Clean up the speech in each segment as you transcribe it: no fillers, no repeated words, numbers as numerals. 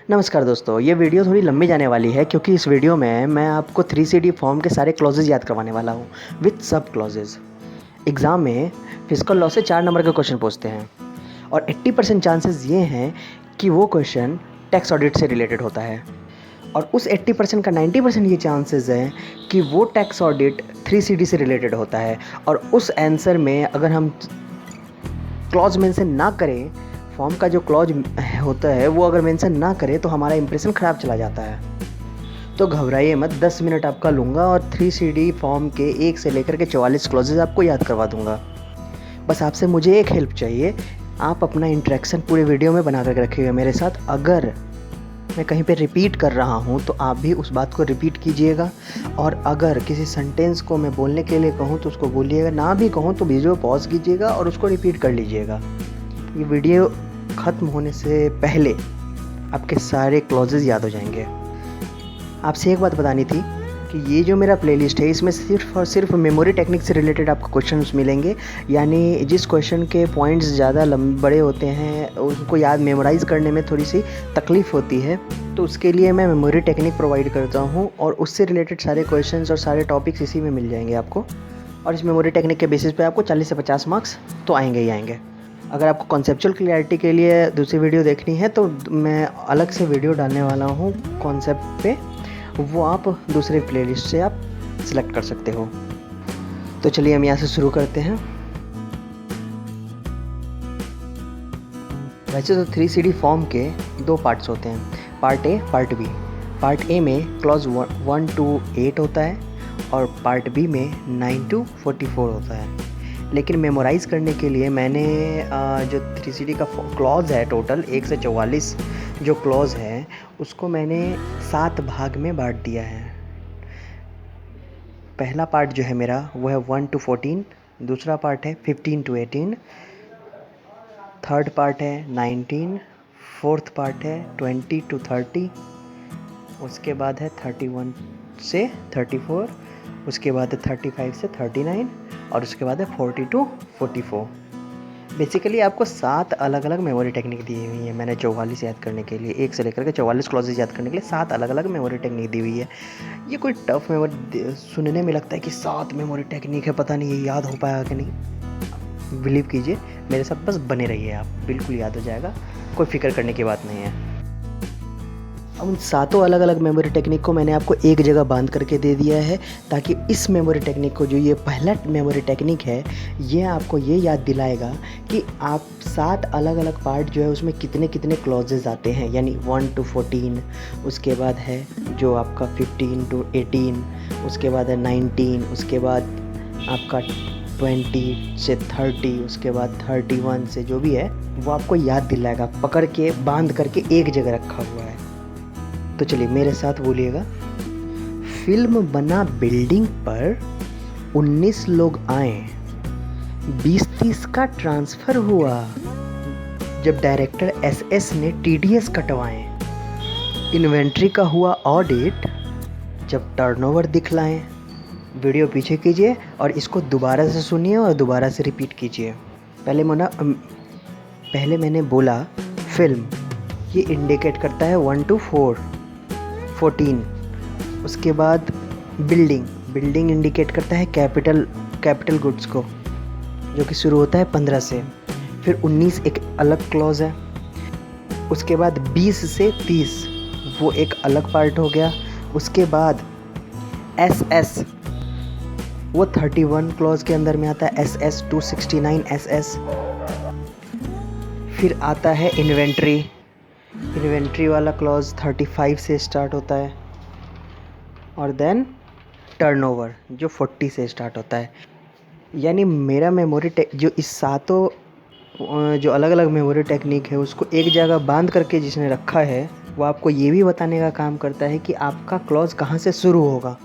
नमस्कार दोस्तों, ये वीडियो थोड़ी लंबी जाने वाली है क्योंकि इस वीडियो में मैं आपको 3CD फॉर्म के सारे क्लॉजेज़ याद करवाने वाला हूँ विथ सब क्लॉजेज़। एग्ज़ाम में फिजिकल लॉ से 4 नंबर के क्वेश्चन पूछते हैं और 80% चांसेस ये हैं कि वो क्वेश्चन टैक्स ऑडिट से रिलेटेड होता है और उस 80% का 90% ये चांसेस हैं कि वो टैक्स ऑडिट 3CD से रिलेटेड होता है और उस आंसर में अगर हम क्लॉज मेंशन ना करें, फॉर्म का जो क्लॉज होता है वो अगर मेंशन ना करें तो हमारा इंप्रेशन ख़राब चला जाता है। तो घबराइए मत, 10 मिनट आपका लूँगा और 3CD फॉर्म के 1 से लेकर के 44 क्लॉजेज आपको याद करवा दूँगा। बस आपसे मुझे एक हेल्प चाहिए, आप अपना इंटरेक्शन पूरे वीडियो में बना कर रखिएगा मेरे साथ। अगर मैं कहीं पे रिपीट कर रहा हूँ तो आप भी उस बात को रिपीट कीजिएगा और अगर किसी सेंटेंस को मैं बोलने के लिए कहूँ तो उसको बोलिएगा, ना भी कहूँ तो वीडियो पॉज कीजिएगा और उसको रिपीट कर लीजिएगा। ये वीडियो ख़त्म होने से पहले आपके सारे क्लॉजेज़ याद हो जाएंगे। आपसे एक बात बतानी थी कि ये जो मेरा प्लेलिस्ट है इसमें सिर्फ और सिर्फ मेमोरी टेक्निक से रिलेटेड आपको क्वेश्चंस मिलेंगे, यानी जिस क्वेश्चन के पॉइंट्स ज़्यादा बड़े होते हैं उनको याद मेमोराइज़ करने में थोड़ी सी तकलीफ़ होती है, तो उसके लिए मैं मेमोरी टेक्निक प्रोवाइड करता हूँ और उससे रिलेटेड सारे क्वेश्चंस और सारे टॉपिक्स इसी में मिल जाएंगे आपको। और इस मेमोरी टेक्निक के बेसिस पे आपको 40 से 50 मार्क्स तो आएंगे ही आएंगे। अगर आपको कॉन्सेप्चुअल क्लैरिटी के लिए दूसरी वीडियो देखनी है तो मैं अलग से वीडियो डालने वाला हूँ कॉन्सेप्ट पे, वो आप दूसरे प्लेलिस्ट से आप सिलेक्ट कर सकते हो। तो चलिए हम यहाँ से शुरू करते हैं। वैसे तो 3CD फॉर्म के 2 पार्ट्स होते हैं, part A part B. Part A में क्लॉज 1 to 8 होता है और पार्ट बी में 9 to 44 होता है। लेकिन मेमोराइज़ करने के लिए मैंने जो 3CD का क्लॉज है टोटल 1 से 44 जो क्लॉज है उसको मैंने 7 भाग में बांट दिया है। पहला पार्ट जो है मेरा वो है 1 to 14, दूसरा पार्ट है 15 to 18, थर्ड पार्ट है 19, फोर्थ पार्ट है 20 to 30, उसके बाद है 31 से 34, उसके बाद है 35 से 39 और उसके बाद है 40 to 44। बेसिकली आपको 7 अलग अलग मेमोरी टेक्निक दी हुई है। मैंने 44 याद करने के लिए, 1 से लेकर के 44 क्लॉजेज याद करने के लिए 7 अलग अलग मेमोरी टेक्निक दी हुई है। ये कोई टफ मेमोरी सुनने में लगता है कि 7 मेमोरी टेक्निक है, पता नहीं ये याद हो पाएगा कि नहीं। बिलीव कीजिए मेरे साथ, बस बने रहिए, आप बिल्कुल याद हो जाएगा, कोई फिक्र करने की बात नहीं है। अब उन 7 अलग अलग मेमोरी टेक्निक को मैंने आपको एक जगह बांध करके दे दिया है ताकि इस मेमोरी टेक्निक को, जो ये पहला मेमोरी टेक्निक है, ये आपको ये याद दिलाएगा कि आप 7 अलग अलग पार्ट जो है उसमें कितने कितने क्लॉजेज आते हैं, यानी 1 to 14, उसके बाद है जो आपका 15 to 18, उसके बाद है 19, उसके बाद आपका 20 से 30, उसके बाद 31 से जो भी है वो आपको याद दिलाएगा, पकड़ के बांध करके एक जगह रखा हुआ है। तो चलिए मेरे साथ बोलिएगा। फिल्म बना बिल्डिंग पर 19 लोग आए, 20-30 का ट्रांसफ़र हुआ जब डायरेक्टर SS ने TDS कटवाए, इन्वेंट्री का हुआ ऑडिट जब टर्नओवर दिखलाएं। वीडियो पीछे कीजिए और इसको दोबारा से सुनिए और दोबारा से रिपीट कीजिए। पहले मैंने बोला फिल्म, ये इंडिकेट करता है 1 to 14। उसके बाद बिल्डिंग इंडिकेट करता है कैपिटल गुड्स को, जो कि शुरू होता है 15 से। फिर 19 एक अलग क्लॉज है। उसके बाद 20 से 30 वो एक अलग पार्ट हो गया। उसके बाद SS वो 31 क्लॉज के अंदर में आता है, SS 269 SS। फिर आता है इन्वेंट्री वाला क्लॉज 35 से स्टार्ट होता है और देन टर्नओवर जो 40 से स्टार्ट होता है। यानी मेरा जो इस 7 जो अलग अलग मेमोरी टेक्निक है उसको एक जगह बांध करके जिसने रखा है वो आपको ये भी बताने का काम करता है कि आपका क्लॉज कहाँ से शुरू होगा।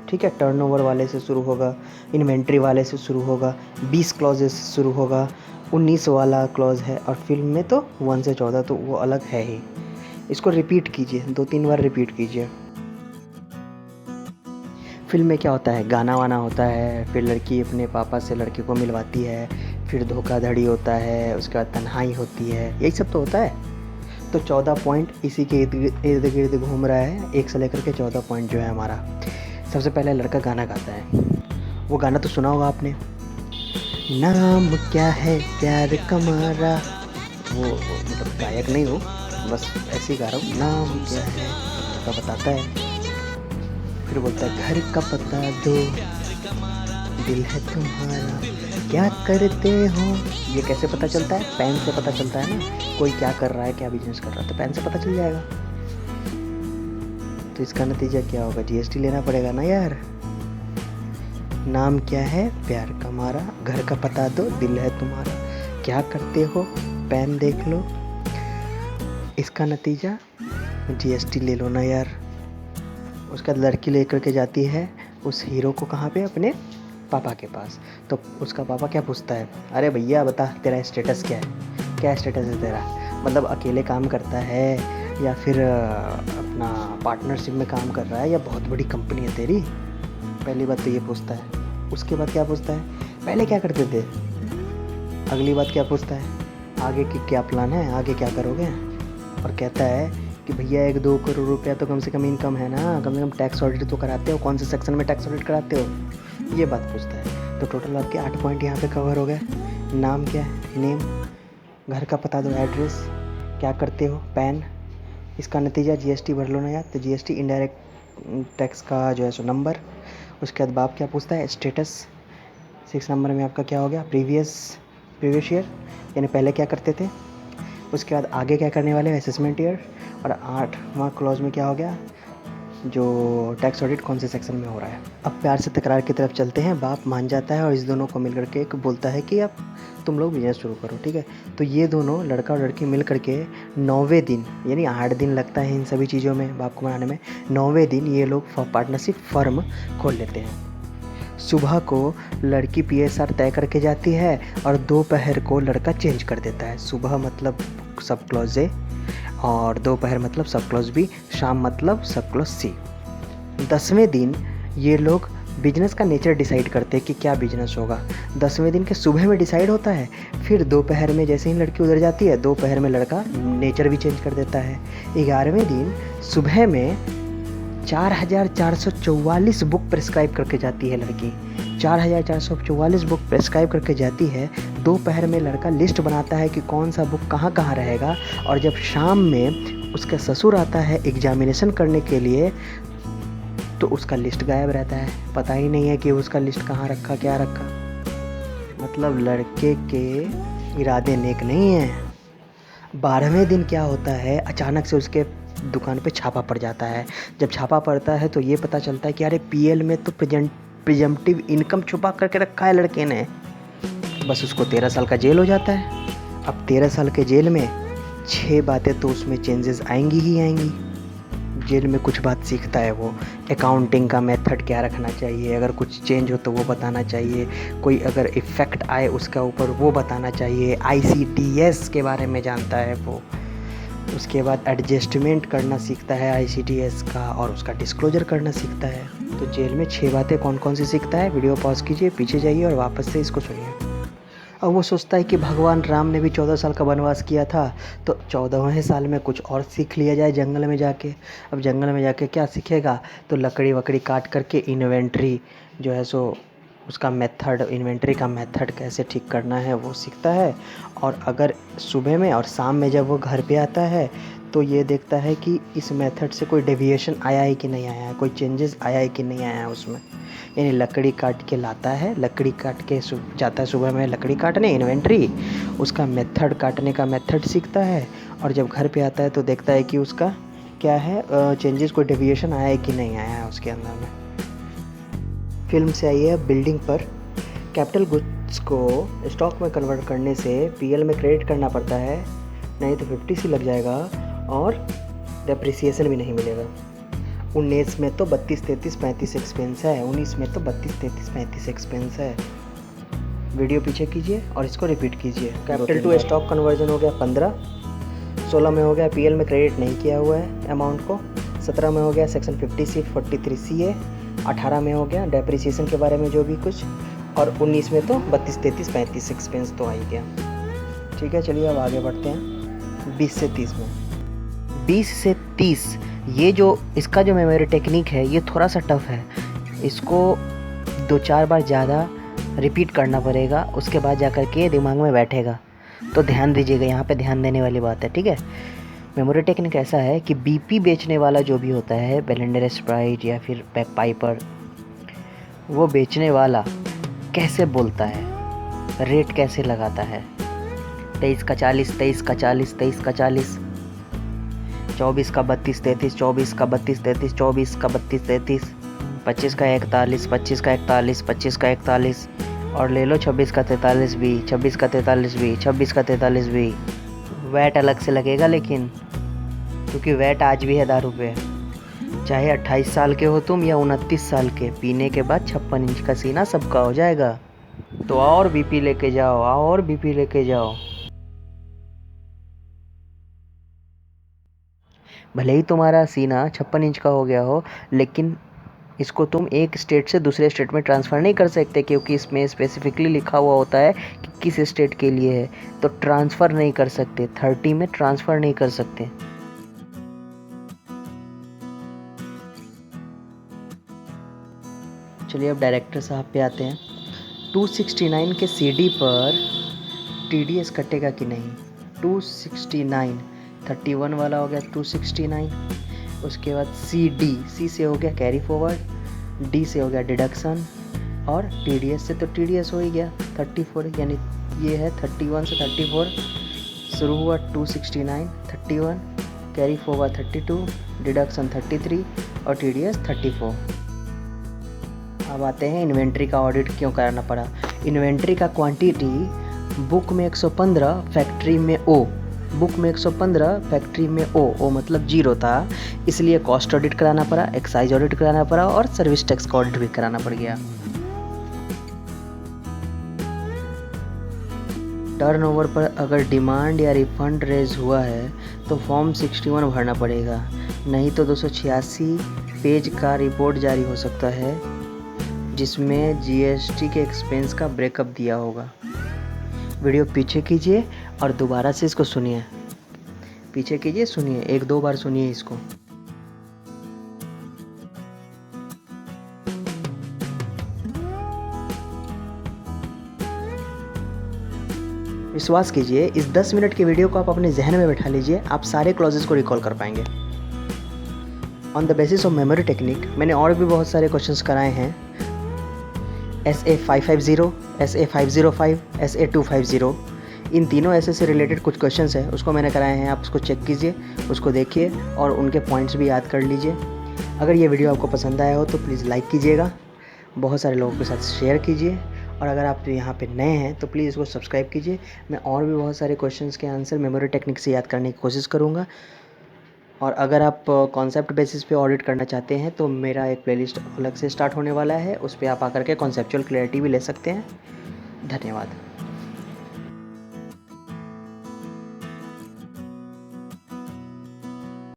ठीक है, टर्नओवर वाले से शुरू होगा, इन्वेंट्री वाले से शुरू होगा, 20 क्लॉजेस से शुरू होगा, 19 वाला क्लॉज है और फिल्म में तो 1 से 14 तो वो अलग है ही। इसको रिपीट कीजिए, 2-3 बार रिपीट कीजिए। फिल्म में क्या होता है, गाना वाना होता है, फिर लड़की अपने पापा से लड़के को मिलवाती है, फिर धोखाधड़ी होता है, उसके बाद तन्हाई होती है, यही सब तो होता है। तो 14 पॉइंट इसी के इर्द गिर्द घूम रहा है, 1 से लेकर के 14 पॉइंट जो है हमारा। सबसे पहले लड़का गाना गाता है, वो गाना तो सुना होगा आपने, नाम क्या है प्यार कमारा। वो मतलब गायक नहीं हो, बस ऐसे ही गा रहा हूँ। नाम क्या है लड़का बताता है, फिर बोलता है घर का पता दो, दिल है तुम्हारा, क्या करते हो। ये कैसे पता चलता है? पेन से पता चलता है ना, कोई क्या कर रहा है, क्या बिजनेस कर रहा है, तो पेन से पता चल जाएगा। तो इसका नतीजा क्या होगा? जीएसटी लेना पड़ेगा ना यार। नाम क्या है प्यार का मारा, घर का पता दो, दिल है तुम्हारा, क्या करते हो, पेन देख लो। इसका नतीजा जीएसटी ले लो ना यार। उसका लड़की लेकर के जाती है उस हीरो को, कहाँ पे? अपने पापा के पास। तो उसका पापा क्या पूछता है, अरे भैया बता तेरा स्टेटस क्या है, क्या स्टेटस है तेरा, मतलब अकेले काम करता है या फिर अपना पार्टनरशिप में काम कर रहा है, या बहुत बड़ी कंपनी है तेरी। पहली बात तो ये पूछता है। उसके बाद क्या पूछता है, पहले क्या करते थे। अगली बात क्या पूछता है, आगे की क्या प्लान है, आगे क्या करोगे। और कहता है कि भैया 1-2 करोड़ रुपया तो कम से कम इनकम है ना, कम से कम टैक्स ऑडिट तो कराते हो, कौन से सेक्शन में टैक्स ऑडिट कराते हो, ये बात पूछता है। तो टोटल आपके 8 पॉइंट यहाँ पे कवर हो गए। नाम क्या है, नेम, घर का पता दो, एड्रेस, क्या करते हो, पैन। इसका नतीजा जीएसटी भर लो ना यार। तो जीएसटी इनडायरेक्ट टैक्स का जो है सो नंबर। उसके बाद बाप क्या पूछता है, स्टेटस। 6 नंबर में आपका क्या हो गया, प्रीवियस ईयर, यानी पहले क्या करते थे। उसके बाद आगे क्या करने वाले हैं, असेसमेंट ईयर। और 8वां क्लॉज में क्या हो गया, जो टैक्स ऑडिट कौन से सेक्शन में हो रहा है। अब प्यार से तकरार की तरफ चलते हैं। बाप मान जाता है और इस दोनों को मिल करके एक बोलता है कि अब तुम लोग बिजनेस शुरू करो, ठीक है। तो ये दोनों लड़का और लड़की मिल करके 9वें दिन, यानी 8 दिन लगता है इन सभी चीज़ों में बाप को बनाने में, 9वें दिन ये लोग पार्टनरशिप फर्म खोल लेते हैं। सुबह को लड़की पीएसआर तय करके जाती है और दोपहर को लड़का चेंज कर देता है। सुबह मतलब सब क्लॉज ए और दोपहर मतलब सब क्लॉज बी, शाम मतलब सब क्लॉज सी। 10वें दिन ये लोग बिजनेस का नेचर डिसाइड करते हैं कि क्या बिजनेस होगा। 10वें दिन के सुबह में डिसाइड होता है, फिर दोपहर में जैसे ही लड़की उधर जाती है, दोपहर में लड़का नेचर भी चेंज कर देता है। 11वें दिन सुबह में 4444 बुक प्रेस्क्राइब करके जाती है लड़की, 4444 बुक प्रेस्क्राइब करके जाती है। दोपहर में लड़का लिस्ट बनाता है कि कौन सा बुक कहाँ कहाँ रहेगा, और जब शाम में उसका ससुर आता है एग्जामिनेशन करने के लिए तो उसका लिस्ट गायब रहता है, पता ही नहीं है कि उसका लिस्ट कहाँ रखा, क्या रखा। मतलब लड़के के इरादे नेक नहीं हैं। 12वें दिन क्या होता है, अचानक से उसके दुकान पे छापा पड़ जाता है। जब छापा पड़ता है तो ये पता चलता है कि अरे पीएल में तो प्रिजम्पटिव इनकम छुपा करके रखा है लड़के ने। बस उसको 13 साल का जेल हो जाता है। अब 13 साल के जेल में 6 बातें तो उसमें चेंजेस आएंगी ही आएंगी। जेल में कुछ बात सीखता है वो, अकाउंटिंग का मेथड क्या रखना चाहिए, अगर कुछ चेंज हो तो वो बताना चाहिए, कोई अगर इफ़ेक्ट आए उसका ऊपर वो बताना चाहिए, ICTS के बारे में जानता है वो। उसके बाद एडजस्टमेंट करना सीखता है ICTS का, और उसका डिस्क्लोजर करना सीखता है। तो जेल में 6 बातें कौन कौन सी सीखता है, वीडियो पॉज कीजिए, पीछे जाइए और वापस से इसको सुनिए। अब वो सोचता है कि भगवान राम ने भी 14 साल का वनवास किया था, तो 14वें साल में कुछ और सीख लिया जाए जंगल में जाके। अब जंगल में जाके क्या सीखेगा, तो लकड़ी वकड़ी काट करके इन्वेंट्री जो है सो उसका मेथड, इन्वेंट्री का मेथड कैसे ठीक करना है वो सीखता है। और अगर सुबह में और शाम में जब वो घर पे आता है तो ये देखता है कि इस मेथड से कोई डेविएशन आया है कि नहीं आया है, कोई चेंजेस आया है कि नहीं आया है उसमें। यानी लकड़ी काट के लाता है, लकड़ी काट के जाता है सुबह में लकड़ी काटने इन्वेंट्री, उसका मेथड, काटने का मेथड सीखता है। और जब घर पे आता है तो देखता है कि उसका क्या है, चेंजेस, कोई डेविएशन आया है कि नहीं आया है उसके अंदर में। फिल्म से आई है बिल्डिंग पर। कैपिटल गुड्स को स्टॉक में कन्वर्ट करने से पीएल में क्रेडिट करना पड़ता है, नहीं तो 50C लग जाएगा और डेप्रिसिएशन भी नहीं मिलेगा। 19 में तो 32, 33, 35 एक्सपेंस है, 19 में तो 32, 33, 35 एक्सपेंस है। वीडियो पीछे कीजिए और इसको रिपीट कीजिए। कैपिटल टू स्टॉक कन्वर्जन हो गया 15, 16 में हो गया पीएल में क्रेडिट नहीं किया हुआ है अमाउंट को, 17 में हो गया सेक्शन 50C 43CA, 18 में हो गया डेप्रिसिएशन के बारे में जो भी कुछ, और 19 में तो 32, 33, 35 एक्सपेंस तो आ ही गया। ठीक है, चलिए अब आगे बढ़ते हैं 20 से 30 में। 20 से 30, ये जो इसका जो मेमोरी टेक्निक है ये थोड़ा सा टफ है। इसको 2-4 बार ज़्यादा रिपीट करना पड़ेगा, उसके बाद जा कर के दिमाग में बैठेगा। तो ध्यान दीजिएगा, यहाँ पे ध्यान देने वाली बात है, ठीक है। मेमोरी टेक्निक ऐसा है कि बीपी बेचने वाला जो भी होता है, बेलेंडर स्प्राइट या फिर बैक पाइपर, वो बेचने वाला कैसे बोलता है, रेट कैसे लगाता है, 23 का 40, 23 का 40, 23 का 40, 24 का 32 33, 24 का 32 33, 24 का 32 33, 25 का 41, 25 का 41, 25 का 41, और ले लो 26 का 43 भी, 26 का 43 भी, 26 का 43 भी। वैट अलग से लगेगा लेकिन, क्योंकि वैट आज भी है दारू पे। चाहे 28 साल के हो तुम या 29 साल के, पीने के बाद 56 इंच का सीना सबका हो जाएगा। तो और बीपी लेके जाओ, और बीपी लेके जाओ। भले ही तुम्हारा सीना 56 इंच का हो गया हो, लेकिन इसको तुम एक स्टेट से दूसरे स्टेट में ट्रांसफ़र नहीं कर सकते, क्योंकि इसमें स्पेसिफिकली लिखा हुआ होता है कि किस स्टेट के लिए है। तो ट्रांसफ़र नहीं कर सकते, 30 में ट्रांसफ़र नहीं कर सकते। चलिए अब डायरेक्टर साहब पे आते हैं। 269 के सीडी पर टीडीएस कटेगा कि नहीं। 269, 31 वाला हो गया 269, उसके बाद सी से हो गया कैरी फॉरवर्ड, डी से हो गया डिडक्शन, और टीडीएस से तो टीडीएस हो ही गया 34, यानी ये है 31 से 34 शुरू हुआ। 269, 31, कैरी फॉरवर्ड 32, डिडक्शन 33 और टीडीएस 34। अब आते हैं इन्वेंट्री का ऑडिट क्यों कराना पड़ा। इन्वेंट्री का क्वांटिटी बुक में 115, फैक्ट्री में ओ, बुक में 115, फैक्ट्री में ओ मतलब 0 था, इसलिए कॉस्ट ऑडिट कराना पड़ा, एक्साइज ऑडिट कराना पड़ा और सर्विस टैक्स का ऑडिट भी कराना पड़ गया। टर्नओवर पर अगर डिमांड या रिफंड रेज हुआ है तो फॉर्म 61 भरना पड़ेगा, नहीं तो 286 पेज का रिपोर्ट जारी हो सकता है, जिसमें जीएसटी के एक्सपेंस का ब्रेकअप दिया होगा। वीडियो पीछे कीजिए और दोबारा से इसको सुनिए, पीछे कीजिए, सुनिए, 1-2 बार सुनिए इसको। विश्वास कीजिए, इस 10 मिनट के वीडियो को आप अपने जहन में बैठा लीजिए, आप सारे क्लॉजेस को रिकॉल कर पाएंगे। On the basis of memory technique मैंने और भी बहुत सारे क्वेश्चंस कराए हैं। SA 550, SA 505, SA 250, इन तीनों ऐसे से रिलेटेड कुछ क्वेश्चंस हैं, उसको मैंने कराए हैं। आप उसको चेक कीजिए, उसको देखिए और उनके पॉइंट्स भी याद कर लीजिए। अगर ये वीडियो आपको पसंद आया हो तो प्लीज़ लाइक कीजिएगा, बहुत सारे लोगों के साथ शेयर कीजिए, और अगर आप यहाँ पे नए हैं तो प्लीज़ इसको सब्सक्राइब कीजिए। मैं और भी बहुत सारे क्वेश्चंस के आंसर मेमोरी टेक्निक से याद करने की कोशिश करूँगा। और अगर आप कॉन्सेप्ट बेसिस पे ऑडिट करना चाहते हैं तो मेरा एक प्लेलिस्ट अलग से स्टार्ट होने वाला है, उस पर आप आकर के कॉन्सेप्चुअल क्लैरिटी भी ले सकते हैं। धन्यवाद।